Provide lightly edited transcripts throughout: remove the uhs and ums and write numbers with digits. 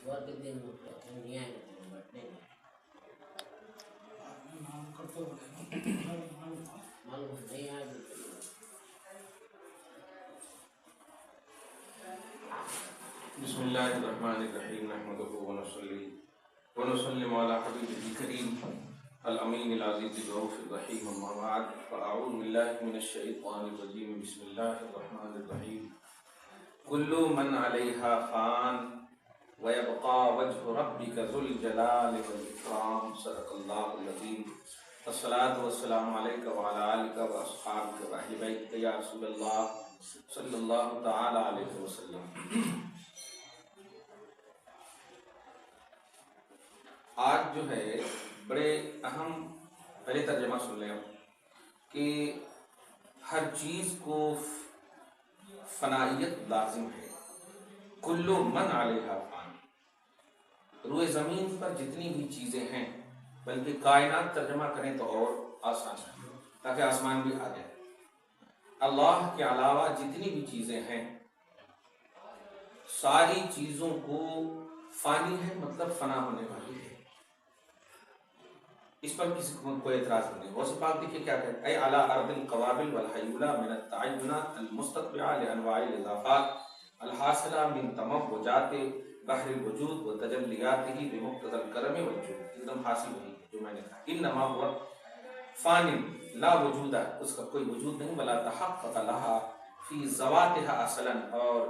بسم اللہ الرحمن الرحیم نحمدہ ونسلم علی حبیبہ الکریم الامین العزیز الرؤوف الرحیم اما بعد فاعوذ باللہ من الشیطان الرجیم بسم اللہ الرحمن الرحیم کل من علیہا فان ویبقى وجہ ربک ذو الجلال والاکرام صدق اللہ العظیم الصلاۃ والسلام علیک وعلی آلک واصحابک واہل بیتک یا رسول اللہ صلی اللہ تعالی علیہ وسلم۔ آج جو ہے بڑے اہم پہلے ترجمہ سن لیں کہ ہر چیز کو فنائیت لازم ہے۔ کل من علیہا فان، روئے زمین پر جتنی بھی چیزیں ہیں، بلکہ کائنات ترجمہ کریں تو اور آسان ہے تاکہ آسمان بھی آ جائے۔ اللہ کے علاوہ جتنی بھی چیزیں ہیں ساری چیزوں کو فانی ہے، مطلب فنا ہونے والی ہے۔ اس پر کسی کو کوئی اعتراض نہیں۔ غوث پاک دیکھیں کیا کہتے ہیں، اے علی ارض القوابل والحیولہ من التعینات المستتبعہ لانواع الاضافات الحاصلہ من تموجات بحر الوجود و تجلیاتہ بمقتضى الکرم والجود۔ ایک دم حاصل وہی ہے جو میں نے کہا، انما هو فان لا وجود، اس کا کوئی وجود نہیں، ولا تحقق لها فی ذواتها اصلا، اور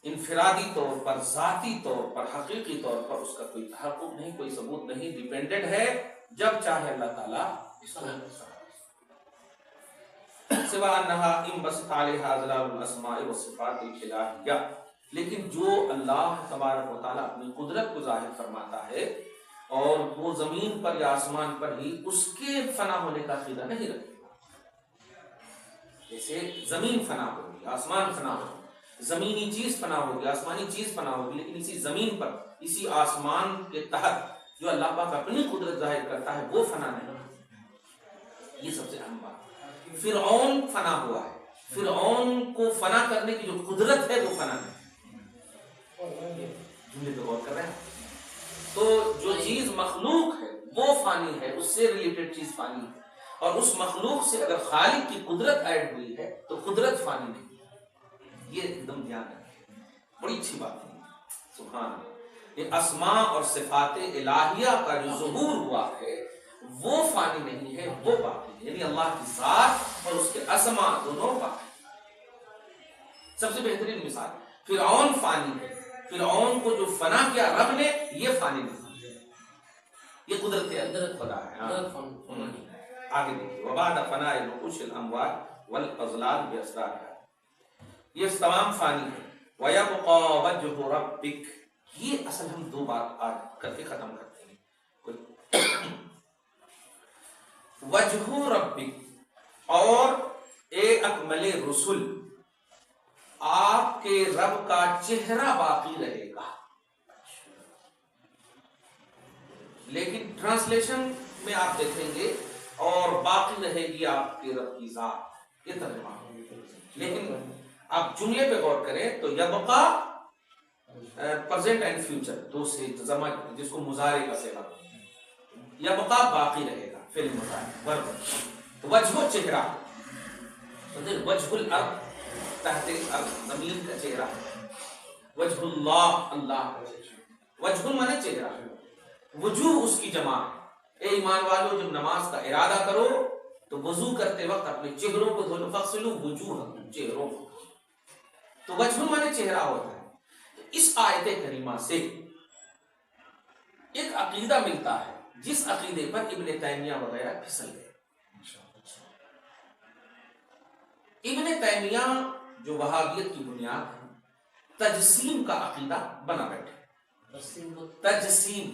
انفرادی طور پر، ذاتی طور پر، حقیقی طور پر اس کا کوئی تحقق نہیں، کوئی ثبوت نہیں، ڈیپینڈنٹ ہے جب چاہے اللہ تعالیٰ اس کو سوا انہا انبسط علیہا ظلال الاسماء والصفات الالہیہ، لیکن جو اللہ تبارک و تعالیٰ اپنی قدرت کو ظاہر فرماتا ہے اور وہ زمین پر یا آسمان پر ہی، اس کے فنا ہونے کا عقیدہ نہیں رکھتے۔ جیسے زمین فنا ہوگی، آسمان فنا ہوگی، زمینی چیز فنا ہوگی، آسمانی چیز فنا ہوگی، لیکن اسی زمین پر، اسی آسمان کے تحت جو اللہ پاک اپنی قدرت ظاہر کرتا ہے وہ فنا نہیں۔ یہ سب سے اہم بات۔ فرعون فنا ہوا ہے، فرعون کو فنا کرنے کی جو قدرت ہے وہ فنا نہیں۔ جملے پہ غور کر رہے ہیں؟ تو جو چیز مخلوق ہے وہ فانی ہے، اس سے ریلیٹڈ چیز فانی ہے، اور اس مخلوق سے اگر خالق کی قدرت ایڈ ہوئی ہے تو قدرت فانی نہیں۔ یہ ایک دم دھیان رکھیں، بڑی اچھی بات ہے۔ سبحان اللہ، یہ اسماء اور صفات الہیہ کا جو ظہور ہوا ہے وہ فانی نہیں ہے، وہ باقی ہے، یعنی اللہ کی ذات اور اس کے اسماء دونوں باقی۔ سب سے بہترین مثال، فرعون فانی ہے، فرعون کو جو فنا کیا رب نے، یہ فانی نہیں، یہ قدرت ہے، خدا ہے۔ آگے دیکھیے، وبعد فناء نقوش الاموات والاضلال باسرارها، یہ تمام فانی ہے۔ ويبقى وجه ربك، یہ اصل ہم دو بات آج کر کے ختم کرتے ہیں۔ وجہ ربک، اور اے اکمل رسول، آپ کے رب کا چہرہ باقی رہے گا۔ لیکن ٹرانسلیشن میں آپ دیکھیں گے اور باقی رہے گی آپ کے رب کی ذات، یہ ترجمہ ہے۔ لیکن آپ جملے پہ غور کریں تو یبقا پریزنٹ اینڈ فیوچر دو سے جمع، جس کو مضارع کا صیغہ، یبقا باقی رہے گا، فعل مضارع، ورب۔ وجہ چہرہ، وجہ الارض تحت الارض، زمین کا چہرہ، وجہ اللہ، اللہ کا چہرہ، وجہ مانے چہرہ، وجوہ اس کی جمع ہے۔ اے ایمان والو، جب نماز کا ارادہ کرو تو وضو کرتے وقت اپنے چہروں کو دھو لو، فاغسلوا وجوہکم، چہروں کو۔ تو وجہ مانے چہرہ ہوتا ہے۔ اس آیت کریمہ سے ایک عقیدہ ملتا ہے جس عقیدے پر ابن تیمیہ وغیرہ پھسل گئے۔ ابن تیمیہ جو وہابیت کی بنیاد ہے، تجسیم کا عقیدہ بنا بیٹھے۔ تجسیم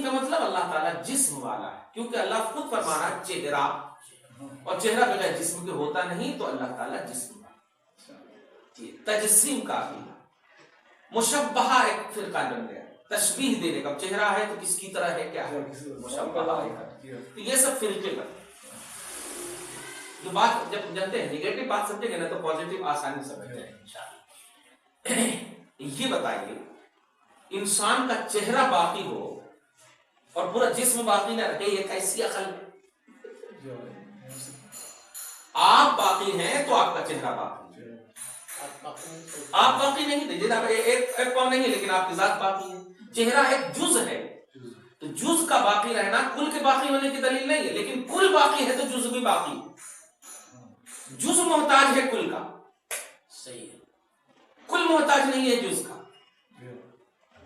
کا مطلب اللہ تعالیٰ جسم والا ہے، کیونکہ اللہ خود فرما رہا ہے چہرہ، اور چہرہ بغیر جسم کے ہوتا نہیں، تو اللہ تعالیٰ جسم والا۔ تجسیم کا عقیدہ، مشبہہ ایک فرقہ بن گیا، تشبیہ دینے کا، چہرہ ہے تو کس کی طرح ہے، کیا ہے، مشبہہ ہے۔ تو یہ سب فرقے بن، جو بات جب جانتے ہیں نگیٹو بات سمجھیں گے نا تو پازیٹو آسانی سمجھ جائیں گے۔ یہ بتائیے انسان کا چہرہ باقی ہو اور پورا جسم باقی نہ رہے، یہ کیسی عقل ہے؟ آپ باقی ہیں تو آپ کا چہرہ باقی ہے، آپ باقی نہیں تھے، جناب ایک پاؤں نہیں ہے لیکن آپ کی ذات باقی ہے. چہرہ ایک جز ہے، تو جز کا باقی رہنا کل کے باقی ہونے کی دلیل نہیں ہے، لیکن کل باقی ہے تو جز بھی باقی ہے. جز محتاج ہے کل کا، صحیح ہے، کل محتاج نہیں ہے جز کا.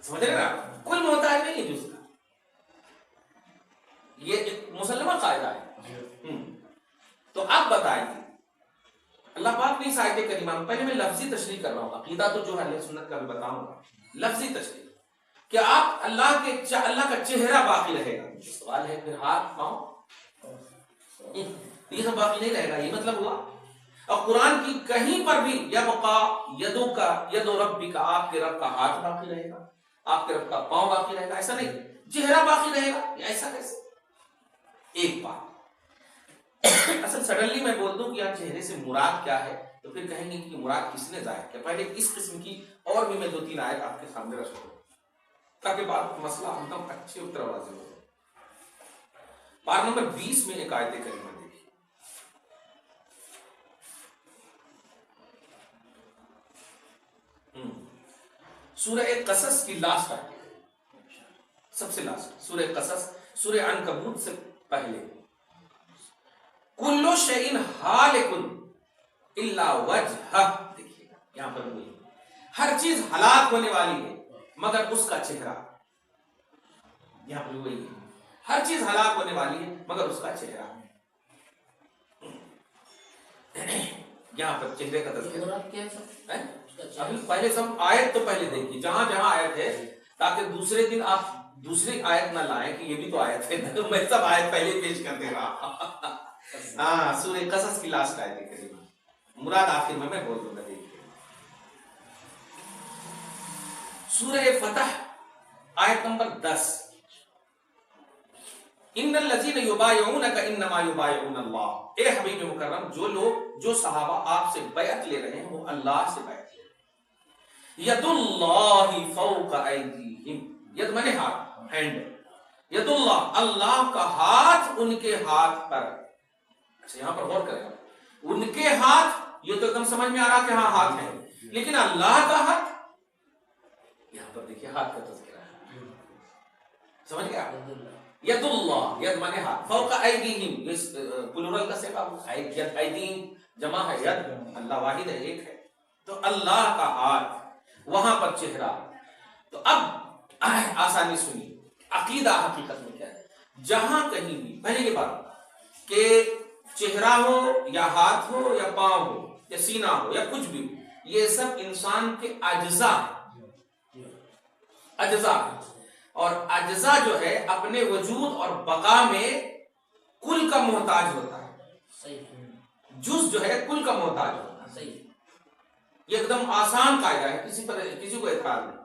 سمجھ رہے نا، کل محتاج نہیں ہے جز کا. یہ ایک مسلمہ قاعدہ ہے. تو اب بتائیں اللہ پاک نے اس آیت کریمہ میں، پہلے میں لفظی تشریح کر رہا ہوں، عقیدہ تو جو ہے اہل سنت کا بھی بتاؤں گا. لفظی تشریح کہ آپ اللہ کا چہرہ باقی رہے گا. سوال ہے پھر ہاتھ پاؤں یہ سب باقی نہیں رہے گا، یہ مطلب ہوا. اور قرآن کی کہیں پر بھی یبقا ید ربک، آپ کے رب کا ہاتھ باقی رہے گا، آپ کے رب کا پاؤں باقی رہے گا، ایسا نہیں. چہرہ باقی رہے گا، ایسا کیسے؟ ایک بات اصل سڈنلی میں بول دوں کہ یار چہرے سے مراد کیا ہے تو پھر کہیں گے کہ مراد کس نے ظاہر کیا. پہلے اس قسم کی اور بھی میں 2-3 آیت آپ کے سامنے رکھ دوں تاکہ بات مسئلہ ہم تک اچھے اتر واضح ہو. پارہ نمبر 20 میں ایک آیت کریمہ دیکھیے. سورہ قصص کی لاسٹ آیت، سب سے لاسٹ سورہ قصص، سورہ عنکبوت سے پہلے. کلو شیء ہالک الا وجہہ، دیکھیے یہاں پر وہی ہر چیز ہلاک ہونے والی ہے مگر اس کا چہرہ. یہاں پر وہی ہر چیز ہلاک ہونے والی ہے مگر اس کا چہرہ. یہاں پر چہرے کا تذکرہ ابھی پہلے سب آیت تو پہلے دیکھیے جہاں جہاں آیت ہے، تاکہ دوسرے دن آپ دوسری آیت نہ لائیں کہ یہ بھی تو آیت ہے. میں سب آیت پہلے پیش کر دے رہا. ہاں سورہ قصص کی لاسٹ آیت کریمہ، مراد آخر میں بول دوں گا. دیکھیے سورہ فتح آیت نمبر 10، ان الذین یبایعونک انما یبایعون اللہ. اے حبیب مکرم، جو لوگ، جو صحابہ آپ سے بیعت لے رہے ہیں وہ اللہ سے بیعت لے رہے ہیں. ید اللہ فوق ایدیہم، ید منے ہاتھ، ہینڈ. ید اللہ، اللہ کا ہاتھ ان کے ہاتھ پر. اچھا یہاں پر غور کریں، ان کے ہاتھ، یہ تو ایک دم سمجھ میں آ رہا کہ ہاں ہاتھ ہے، لیکن اللہ کا ہاتھ، یہاں پر دیکھیے ہاتھ کا تذکرہ ہے. سمجھ گیا؟ ید اللہ، ید مانے ہاتھ، فوق ایدیہم، اس پلورل کا صیغہ ہے، ید ایدیہم جمع ہے، ید اللہ واحد ہے، ایک ہے، تو اللہ کا ہاتھ، وہاں پر چہرہ. تو اب آسانی سنی، عقیدہ حقیقت میں کیا ہے. جہاں کہیں بھی پہلے یہ بات کہ چہرہ ہو یا ہاتھ ہو یا پاؤں ہو یا سینہ ہو یا کچھ بھی، یہ سب انسان کے اجزاء ہیں. اجزاء، اور اجزاء جو ہے اپنے وجود اور بقا میں کل کا محتاج ہوتا ہے. جز جو ہے کل کا محتاج ہوتا ہے. یہ ایک دم آسان قاعدہ ہے، کسی کو اعتراض نہیں.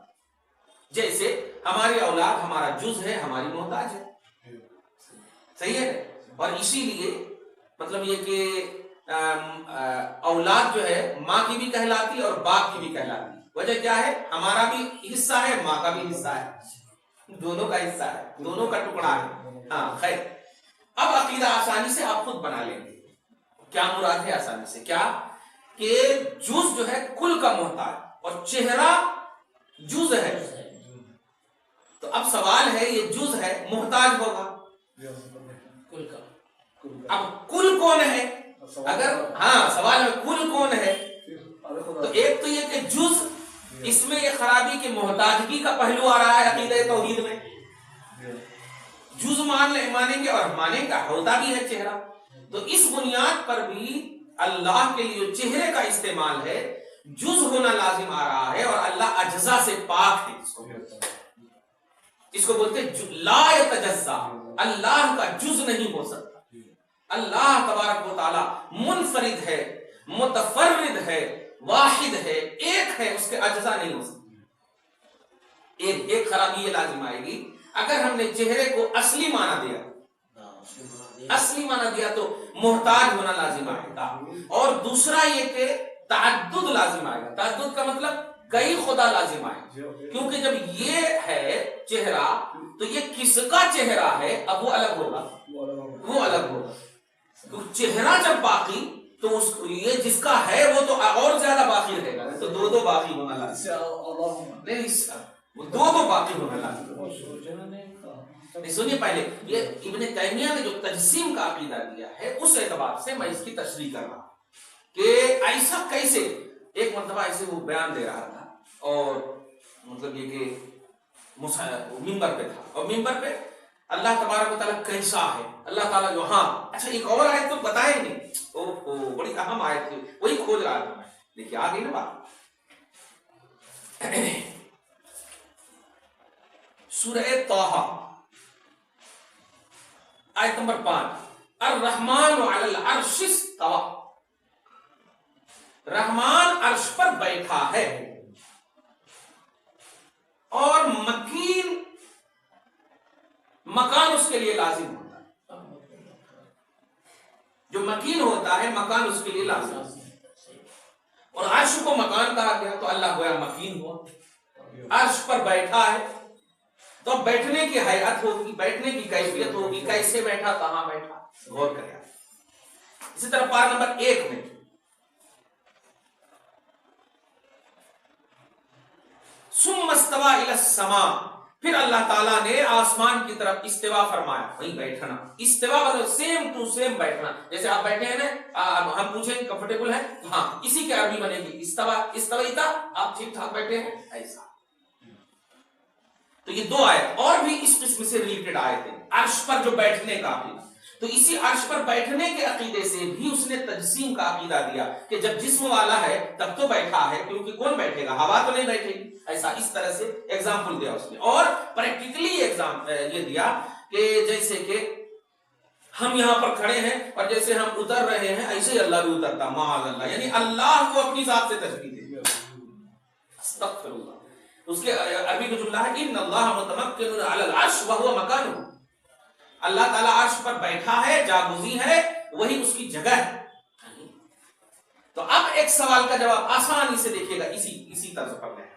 جیسے ہماری اولاد ہمارا جز ہے، ہماری محتاج ہے، صحیح ہے. اور اسی لیے مطلب یہ کہ اولاد جو ہے ماں کی بھی کہلاتی اور باپ کی بھی کہلاتی. وجہ کیا ہے؟ ہمارا بھی حصہ ہے، ماں کا بھی حصہ ہے، دونوں کا حصہ ہے، دونوں کا ٹکڑا ہے. ہاں خیر، اب عقیدہ آسانی سے آپ خود بنا لیں گے. کیا مراد ہے آسانی سے؟ کیا کہ جز جو ہے کل کا محتاج اور چہرہ جز ہے. تو اب سوال ہے یہ جز ہے، محتاج ہوگا کل کا. اب کل کون ہے؟ اگر ہاں سوال ہے کل کون ہے، تو ایک تو یہ کہ جز، اس میں یہ خرابی کہ محتاجگی کا پہلو آ رہا ہے عقیدہ توحید میں. جز مانیں گے اور مانیں گے ہوتا بھی ہے چہرہ. تو اس بنیاد پر بھی اللہ کے لیے چہرے کا استعمال ہے، جز ہونا لازم آ رہا ہے، اور اللہ اجزاء سے پاک ہے. اس کو بولتے لا یتجزا، اللہ کا جز نہیں ہو سکتا. اللہ تبارک و تعالی منفرد ہے، متفرد ہے، واحد ہے، ایک ہے، اس کے اجزاء نہیں ہو سکتے. ایک خرابی یہ لازم آئے گی اگر ہم نے چہرے کو اصلی معنی دیا تو محتاج ہونا لازم آئے گا. اور دوسرا یہ کہ تعدد لازم آئے گا. تعدد کا مطلب کئی خدا لازم آئے، کیونکہ جب یہ ہے چہرہ تو یہ کس کا چہرہ ہے، اب وہ الگ ہوگا، وہ الگ ہوگا. تو چہرہ جب باقی تو یہ جس کا ہے وہ تو اور زیادہ باقی رہے گا، تو دو باقی ہونا لازم نہیں، وہ دو باقی ہونا لازم. سنیے پہلے یہ ابن تیمیہ نے جو تجسیم کا عقیدہ دیا ہے اس اعتبار سے میں اس کی تشریح کر رہا ہوں کہ ایسا کیسے. ایک مرتبہ ایسے وہ بیان دے رہا تھا اور مطلب یہ کہ ممبر پہ تھا، اور ممبر پہ اللہ تبارک و تعالیٰ کیسا ہے، اللہ تعالیٰ جو ہاں اچھا ایک اور آیت تو بتائیں گے، بڑی اہم آیت تھی وہی کھوج رہا تھا میں. دیکھیے آ گئی نا بات. سورہ طٰہٰ آیت نمبر 5، الرحمن علی العرش استویٰ، رحمان عرش پر بیٹھا ہے اور مکین مکان اس کے لیے لازم ہوتا ہے. جو مکین ہوتا ہے مکان اس کے لیے لازم ہوتا ہے، اور عرش کو مکان کہا گیا تو اللہ گویا مکین ہوا، عرش پر بیٹھا ہے. تو اب بیٹھنے کی حیات ہوگی، بیٹھنے کی کیفیت ہوگی، کیسے بیٹھا، کہاں بیٹھا، غور کریں. اسی طرح پارہ نمبر 1 میں ثم استوى الى السماء، پھر اللہ تعالیٰ نے آسمان کی طرف استوا فرمایا، وہیں بیٹھنا. استوا مطلب سیم ٹو سیم بیٹھنا، جیسے آپ بیٹھے ہیں نا، ہم پوچھیں کمفرٹیبل ہے، ہاں اسی کی عربی بنے گی استوا، استویتا، آپ ٹھیک ٹھاک بیٹھے ہیں ایسا. تو یہ 2 آیت اور بھی اس قسم سے ریلیٹڈ آیت ہیں، عرش پر جو بیٹھنے کا عقیدہ. تو اسی عرش پر بیٹھنے کے عقیدے سے بھی اس نے تجسیم کا عقیدہ دیا کہ جب جسم والا ہے تب تو بیٹھا ہے، کیونکہ کون بیٹھے گا، ہوا تو نہیں بیٹھے گی. ایسا اس طرح سے ایگزامپل دیا اس نے، اور پریکٹیکلی یہ دیا کہ جیسے کہ ہم یہاں پر کھڑے ہیں اور جیسے ہم اتر رہے ہیں ایسے ہی اللہ بھی اترتا، معاذ اللہ، یعنی اللہ کو اپنی ذات سے تشبیہ دے. استغفر اللہ. اس کے عربی کا جملہ ہے ان اللہ متمکن علی العرش وهو مکانہ، اللہ تعالیٰ عرش پر بیٹھا ہے، جاگزی ہے، وہی اس کی جگہ ہے. تو اب ایک سوال کا جواب آسانی سے دیکھیے گا اسی طرز پر ہے.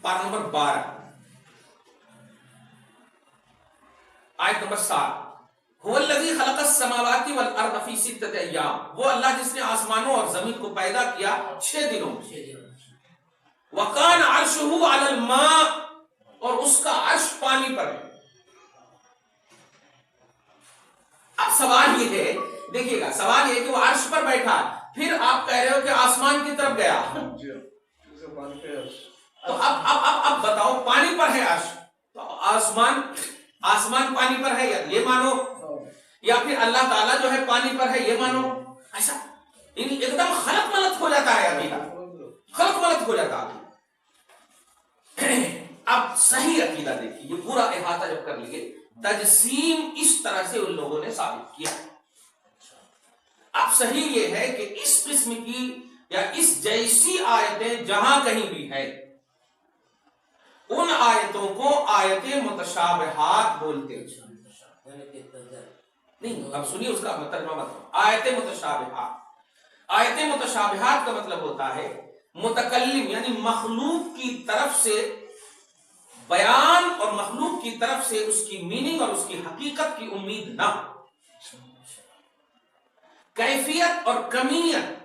پارہ نمبر 12 آیت نمبر 7، هو الذی خلق السماوات والارض فی 6 ایام، وہ اللہ جس نے آسمانوں اور زمین کو پیدا کیا 6 دنوں میں. وکان عرشہ علی الماء، اور اس کا عرش پانی پر ہے. اب سوال یہ ہے، دیکھیے گا سوال یہ کہ وہ عرش پر بیٹھا، پھر آپ کہہ رہے ہو کہ آسمان کی طرف گیا. تو اب بتاؤ پانی پر ہے عرش، تو آسمان پانی پر ہے، یا یہ مانو، یا پھر اللہ تعالیٰ جو ہے پانی پر ہے یہ مانو. ایسا ایک دم خلط ملط ہو جاتا ہے، عقیدہ خلط ملط ہو جاتا ہے. اب صحیح عقیدہ دیکھیے، یہ پورا احاطہ جب کر لیے، تجسیم اس طرح سے ان لوگوں نے ثابت کیا. اب صحیح یہ ہے کہ اس قسم کی یا اس جیسی آیتیں جہاں کہیں بھی ہے ان آیتوں کو آیت متشابہات بولتے ہیں. نہیں اب سنیے اس کا ترجمہ مطلب آیت متشابہات. آیت متشابہات کا مطلب ہوتا ہے متکلم یعنی مخلوق کی طرف سے بیان اور مخلوق کی طرف سے اس کی میننگ اور اس کی حقیقت کی امید نہ ہو. کیفیت اور کمیت،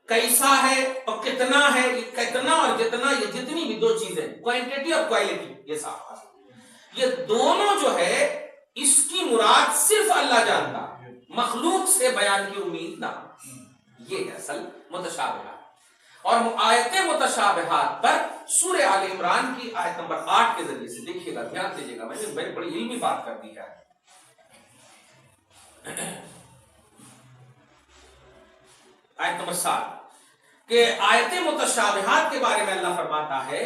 کیسا ہے اور کتنا ہے، یہ کتنا اور جتنا، یہ جتنی بھی 2 چیزیں، کوانٹٹی اور کوالٹی، یہ صاف، یہ دونوں جو ہے اس کی مراد صرف اللہ جانتا، مخلوق سے بیان کی امید نہ. یہ ہے اصل متشابہات. اور آیت متشابہات پر سورہ آل عمران کی آیت نمبر 8 کے ذریعے سے دیکھیے گا، دھیان دیجیے گا، میں نے بڑی علمی بات کر دی ہے. آیت نمبر 7 کہ آیت متشابہات کے بارے میں اللہ فرماتا ہے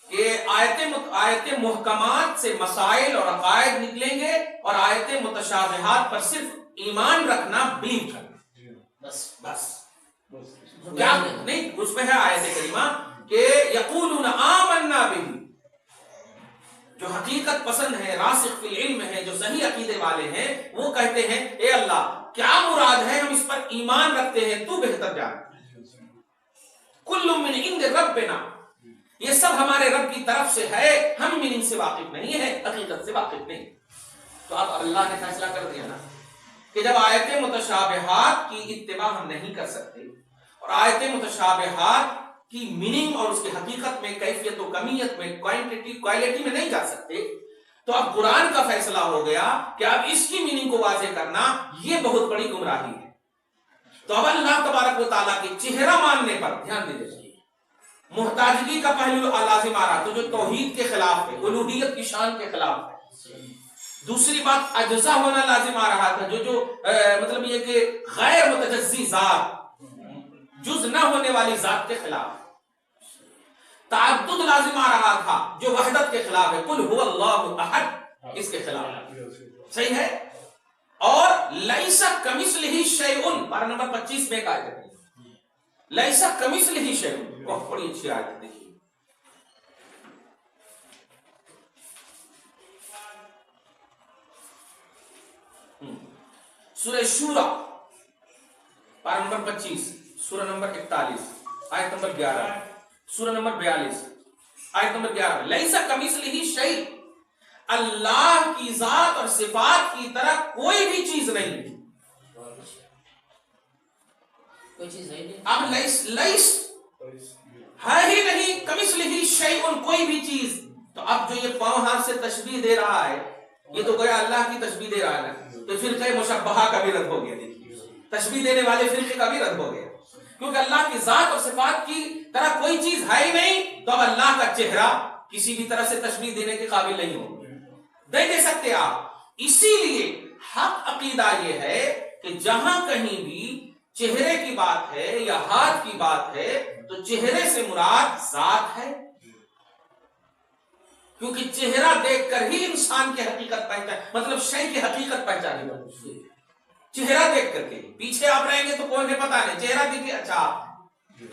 کہ آیت محکمات سے مسائل اور عقائد نکلیں گے، اور آیت متشابہات پر صرف ایمان رکھنا، بلیو کرنا، بس کیا نہیں. اس میں ہے آیت کریمہ کہ یقولون آمنا بہ، جو حقیقت پسند ہے، راسخ فی العلم ہے، جو صحیح عقیدے والے ہیں، وہ کہتے ہیں اے اللہ کیا مراد ہے، ہم اس پر ایمان رکھتے ہیں، تو بہتر جان. کل من عند ربنا، یہ سب ہمارے رب کی طرف سے ہے، ہم میننگ سے واقف نہیں ہے، حقیقت سے واقف نہیں۔ تو اب اللہ نے فیصلہ کر دیا نا کہ جب آیت متشابہات کی اتباع ہم نہیں کر سکتے اور آیت متشابہات کی میننگ اور اس کی حقیقت میں، کیفیت و کمیت میں، کوانٹٹی کوالٹی میں نہیں جا سکتے، تو اب قرآن کا فیصلہ ہو گیا کہ اب اس کی میننگ کو واضح کرنا یہ بہت بڑی گمراہی ہے۔ تو اب اللہ تبارک و تعالیٰ کے چہرہ ماننے پر دھیان دے دیجیے، محتاجگی کا پہلو لازم آ رہا تو جو توحید کے خلاف ہے، الوہیت کی شان کے خلاف ہے۔ دوسری بات اجزا ہونا لازم آ رہا تھا، جو مطلب یہ کہ غیر متجزی ذات، جز نہ ہونے والی ذات کے خلاف ہے۔ تعدد لازم آ رہا تھا جو وحدت کے خلاف ہے، قل هو اللہ احد، اس کے خلاف ہے، صحیح ہے۔ اور لیس کمثلہ شیء، پارہ نمبر 25 میں آیت ہے، لیس کمثلہ شیء، بہت بڑی اچھی آیت ہے، دیکھیے سورہ شورى پارہ نمبر 25، سورہ نمبر 41، آیت نمبر 11، سورہ نمبر 42، آیت نمبر 11، لیس کمثلہ شیء، اللہ کی ذات اور صفات کی طرح کوئی بھی چیز نہیں، کوئی چیز نہیں، اب لیس ہے ہی نہیں، کمثلہ شیء کوئی بھی چیز، تو اب جو یہ پاؤں ہاتھ سے تشبیہ دے رہا ہے، یہ تو گویا اللہ کی تشبیہ دے رہا ہے نا، تو فرقہ مشبہہ کا بھی رد ہو گیا، دیکھیے تشبیہ دینے والے فرقے کا بھی رد ہو گیا، کیونکہ اللہ کی ذات اور صفات کی طرح کوئی چیز ہے ہی نہیں، تو اب اللہ کا چہرہ کسی بھی طرح سے تشبیہ دینے کے قابل نہیں ہو، نہیں دے سکتے آپ۔ اسی لیے حق عقیدہ یہ ہے کہ جہاں کہیں بھی چہرے کی بات ہے یا ہاتھ کی بات ہے تو چہرے سے مراد ذات ہے، کیونکہ چہرہ دیکھ کر ہی انسان کی حقیقت پہچان، مطلب شے کی حقیقت پہچانی جاتی ہے، چہرہ دیکھ کر کے۔ پیچھے آپ رہیں گے تو کون ہے پتہ نہیں، چہرہ دیکھیے اچھا،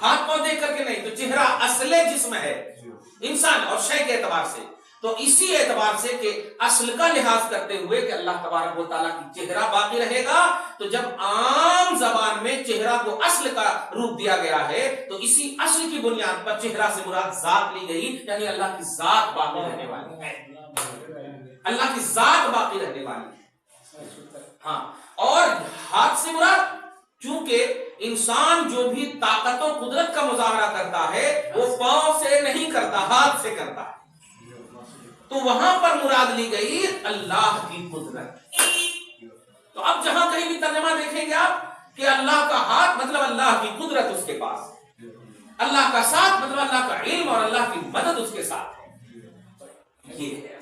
ہاتھ پاؤں دیکھ کر کے نہیں، تو چہرہ اصل جسم ہے انسان اور شے کے اعتبار سے، تو اسی اعتبار سے کہ اصل کا لحاظ کرتے ہوئے کہ اللہ تبارک و تعالیٰ کی چہرہ باقی رہے گا، تو جب عام زبان میں چہرہ کو اصل کا روپ دیا گیا ہے تو اسی اصل کی بنیاد پر چہرہ سے مراد ذات لی گئی، یعنی اللہ کی ذات باقی رہنے والی ہے، اللہ کی ذات باقی رہنے والی ہے۔ ہاں، اور ہاتھ سے مراد چونکہ انسان جو بھی طاقت و قدرت کا مظاہرہ کرتا ہے وہ پاؤں سے نہیں کرتا، ہاتھ سے کرتا ہے، تو وہاں پر مراد لی گئی اللہ کی قدرت۔ تو اب جہاں کہیں بھی ترجمہ دیکھیں گے آپ کہ اللہ کا ہاتھ مطلب اللہ کی قدرت اس کے پاس، اللہ کا ساتھ مطلب اللہ کا علم اور اللہ کی مدد اس کے ساتھ ہے، یہ ہے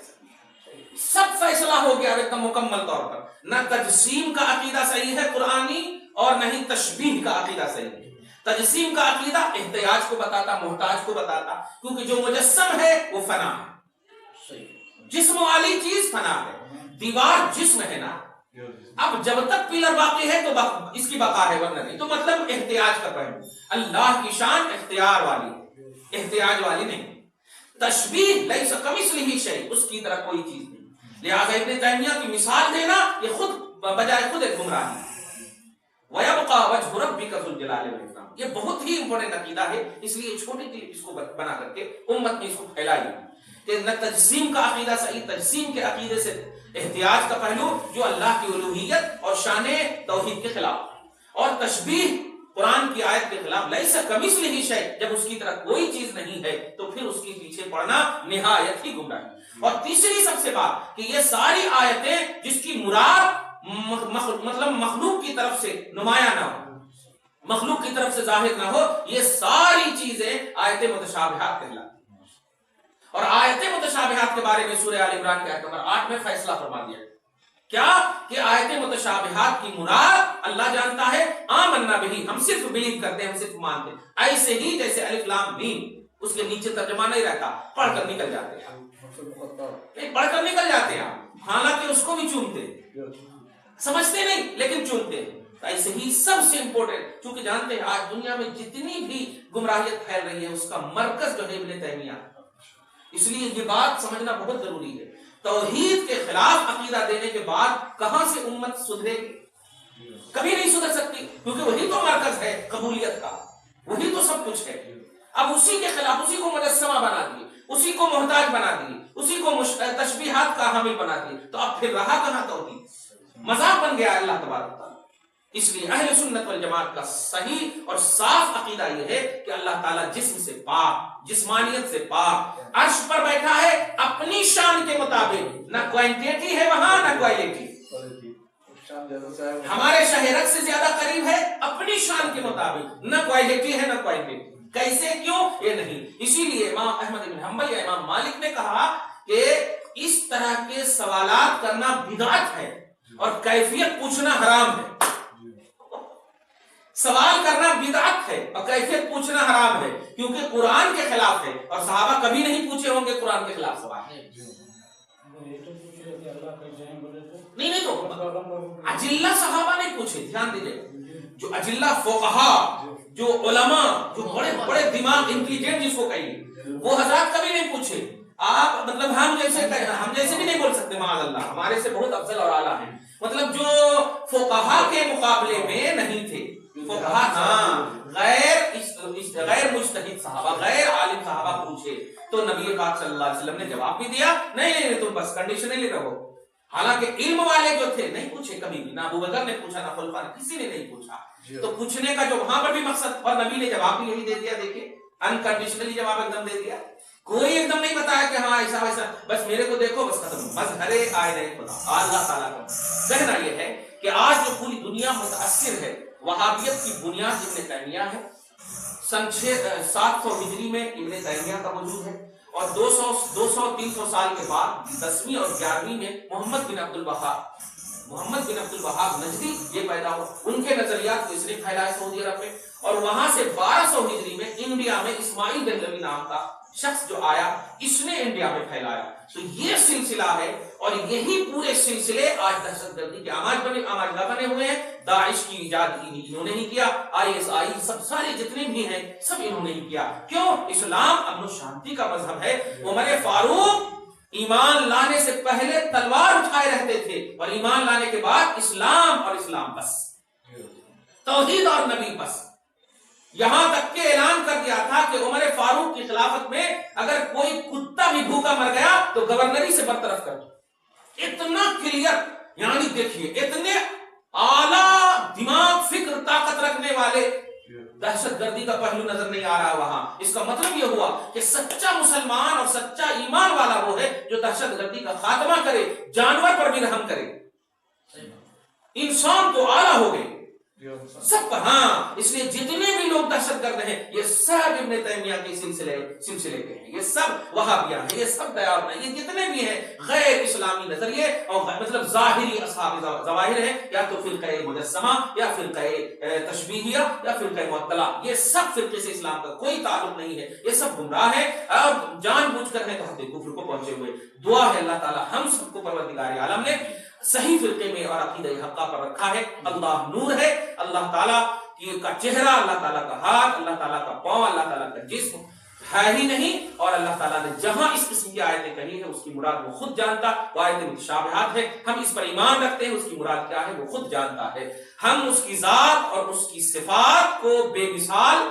سب فیصلہ ہو گیا ایک دم مکمل طور پر۔ نہ تجسیم کا عقیدہ صحیح ہے قرآنی اور نہ ہی تشبیہ کا عقیدہ صحیح ہے۔ تجسیم کا عقیدہ احتیاج کو بتاتا، محتاج کو بتاتا، کیونکہ جو مجسم ہے وہ فنا ہے، جسم والی چیز فنا ہے، دیوار جسم ہے نا، اب جب تک پلر باقی ہے تو اس کی بقا ہے، ورنہ نہیں، تو مطلب احتیاج کا پہلو، اللہ کی شان اختیار والی ہے، احتیاج والی نہیں۔ تشبیہ لیس کمثلہ شیء، اس کی طرح کوئی چیز نہیں، لہذا ابن تیمیہ کی مثال دینا یہ خود بجائے خود ایک گمراہی ہے۔ وَيَبْقَى وَجْهُ رَبِّكَ ذُو الْجَلَالِ وَالْإِكْرَامِ، یہ بہت ہی امپورٹنٹ عقیدہ ہے، اس لیے چھوٹی سی اس کو بنا کر کے امت میں اس کو پھیلائی کہ نہ تجسیم کا عقیدہ صحیح، تجسیم کے عقیدے سے احتیاج کا پہلو جو اللہ کی الوہیت اور شان توحید کے خلاف، اور تشبیہ قرآن کی آیت کے خلاف، لیس کمثلہ شیء، جب اس کی طرح کوئی چیز نہیں ہے تو پھر اس کے پیچھے پڑنا نہایت ہی گمراہی۔ اور تیسری سب سے بات کہ یہ ساری آیتیں جس کی مراد مطلب مخلوق کی طرف سے نمایاں نہ ہو، مخلوق کی طرف سے ظاہر نہ ہو، یہ ساری چیزیں آیت متشابہات کہلاتی ہیں۔ اور آیت متشابہات کے بارے میں سورہ آل عمران کے آیت نمبر 8 میں فیصلہ فرما دیا کیا کہ آیت متشابہات کی مراد اللہ جانتا ہے، آمنا بہی، ہم صرف بلیو کرتے ہیں، ہم صرف مانتے ہیں، ایسے ہی جیسے الف لام میم اس کے نیچے ترجمہ نہیں رہتا، پڑھ کر نکل جاتے ہیں، پڑھ کر نکل جاتے ہیں، حالانکہ اس کو بھی چونتے ہیں، سمجھتے نہیں لیکن چونتے ہیں۔ ایسے ہی سب سے امپورٹنٹ، چونکہ جانتے ہیں آج دنیا میں جتنی بھی گمراہیت پھیل رہی ہے اس کا مرکز جو ہے ابن تیمیہ، اس لیے یہ بات سمجھنا بہت ضروری ہے۔ توحید کے خلاف عقیدہ دینے کے بعد کہاں سے امت سدھرے گی؟ کبھی نہیں سدھر سکتی، کیونکہ وہی تو مرکز ہے قبولیت کا، وہی تو سب کچھ ہے۔ اب اسی کے خلاف اسی کو مجسمہ بنا دیے، اسی کو محتاج بنا دیے، اسی کو تشبیہات کا حامل بنا دیے، تو اب پھر رہا کہاں توحید؟ مذاق بن گیا اللہ تبارک تعالیٰ۔ اس لیے اہل سنت والجماعت کا صحیح اور صاف عقیدہ یہ ہے کہ اللہ تعالیٰ جسم سے پاک، جسمانیت سے پاک، عرش پر بیٹھا ہے اپنی شان کے مطابق، نہ کوانٹیٹی ہے وہاں نہ کوالٹی، ہمارے شہرت سے زیادہ قریب ہے اپنی شان کے مطابق، نہ کوالٹی ہے نہ کوانٹیٹی۔ کیسے کیوں یہ نہیں، اسی لیے امام احمد بن حنبل یا امام مالک نے کہا کہ اس طرح کے سوالات کرنا بدعت ہے اور کیفیت پوچھنا حرام ہے۔ سوال کرنا بدعت ہے اور کیفیت پوچھنا حرام ہے، کیونکہ قرآن کے خلاف ہے، اور صحابہ کبھی نہیں پوچھے ہوں گے قرآن کے خلاف سوال۔ نہیں تو اجلہ صحابہ نے پوچھے، دھیان دیجیے، جو اجلہ فقہا، جو علماء، جو بڑے بڑے دماغ انٹیلیجنٹ جس کو کہیے، وہ حضرات کبھی نہیں پوچھے۔ آپ مطلب ہم جیسے بھی نہیں بول سکتے معاذ اللہ، ہمارے سے بہت افضل اور اعلیٰ ہیں، مطلب جو فقہا کے مقابلے میں نہیں تھے، فقہا ہاں غیر مجتہد صحابہ، غیر عالم صحابہ پوچھے تو نبی پاک صلی اللہ علیہ وسلم نے جواب بھی دیا، نہیں تم بس کنڈیشنلی رہو۔ حالانکہ علم والے جو تھے نہیں پوچھے کبھی بھی، نہ ابو بکر نے پوچھا نہ خلفاء نے، کسی نے نہیں پوچھا۔ تو پوچھنے کا جو وہاں پر بھی مقصد، اور نبی نے جواب بھی یہی دے دیا، دیکھیں انکنڈیشنلی جواب ایک دم دے دیا، کوئی ایک دم نہیں بتایا کہ ہاں ایسا ویسا، بس میرے کو دیکھو بس ختم، مظہر آئے خدا اللہ تعالیٰ کا کہنا یہ ہے کہ آج جو پوری دنیا متاثر ہے وہابیت کی بنیاد ابن تیمیہ ہے۔ سن 700 ہجری میں ابن تیمیہ کا وجود ہے، اور 200-300 سال کے بعد 10ویں اور 11ویں میں محمد بن عبد الوہاب نجدی یہ پیدا ہوا، ان کے نظریات کو اس نے پھیلایا سعودی عرب میں، اور وہاں سے 1200 ہجری میں انڈیا میں اسماعیل دہلوی نام کا شخص جو آیا، اس نے انڈیا میں پھیلایا۔ تو یہ سلسلہ ہے، اور یہی پورے سلسلے آج دہشت گردی کے آماجگاہ بنے ہوئے ہیں۔ داعش کی ایجاد انہوں نے ہی کیا، ISI سب سارے جتنے بھی ہیں سب انہوں نے ہی کیا۔ کیوں؟ اسلام امن و شانتی کا مذہب ہے۔ عمر فاروق ایمان لانے سے پہلے تلوار اٹھائے رہتے تھے، اور ایمان لانے کے بعد اسلام اور اسلام بس، توحید اور نبی بس، یہاں تک کہ اعلان کر دیا تھا کہ عمر فاروق کی خلافت میں اگر کوئی کتا بھی بھوکا مر گیا تو گورنری سے برطرف کر دو۔ اتنا کلیئر، یعنی دیکھیے اتنے اعلیٰ دماغ، فکر، طاقت رکھنے والے، دہشت گردی کا پہلو نظر نہیں آ رہا وہاں۔ اس کا مطلب یہ ہوا کہ سچا مسلمان اور سچا ایمان والا وہ ہے جو دہشت گردی کا خاتمہ کرے، جانور پر بھی رحم کرے۔ انسان تو اعلیٰ ہو گئے سب پر، ہاں، اس لیے جتنے بھی لوگ دہشت گرد ہیں یہ سب ابن تیمیہ کے سلسلے کے ہیں، یہ سب وہابیہ ہیں، یہ سب دیار ہیں، یہ جتنے بھی ہیں غیر اسلامی نظریے اور مطلب ظاہری اصحاب ظواہر ہیں، یا تو فرقہ مجسمہ یا فرقہ تشبیہیہ یا فرقہ معطلہ، یہ سب فرقے سے اسلام کا کوئی تعلق نہیں ہے، یہ سب گمراہ ہیں اور جان بوجھ کر ہیں تو حد کفر کو پہنچے ہوئے۔ دعا ہے اللہ تعالی ہم سب کو پروردگار عالم نے صحیح فرقے میں اور عقیدہ حقہ پر رکھا ہے۔ اللہ نور ہے، اللہ تعالیٰ کا چہرہ، اللہ تعالیٰ کا ہاتھ، اللہ تعالیٰ کا پاؤں، اللہ تعالیٰ کا جسم ہے ہی نہیں، اور اللہ تعالیٰ نے جہاں اس قسم کی آیتیں کہی ہیں اس کی مراد وہ خود جانتا، وہ آیتیں متشابہات ہیں، ہم اس پر ایمان رکھتے ہیں، اس کی مراد کیا ہے وہ خود جانتا ہے۔ ہم اس کی ذات اور اس کی صفات کو بے مثال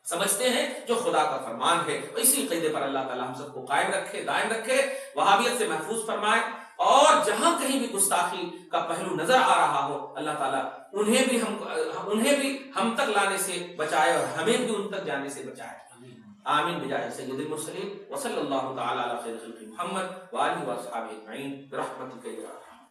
سمجھتے ہیں جو خدا کا فرمان ہے، اسی قاعدے پر اللہ تعالیٰ ہم سب کو قائم رکھے، دائم رکھے، وہابیت سے محفوظ فرمائے، اور جہاں کہیں بھی گستاخی کا پہلو نظر آ رہا ہو اللہ تعالیٰ انہیں بھی ہم تک لانے سے بچائے اور ہمیں بھی ان تک جانے سے بچائے۔ آمین بجائے سید المرسلین وصلی اللہ تعالی علی خیر خلق محمد وآلہ وصحبہ اجمعین برحمتک یا ارحم۔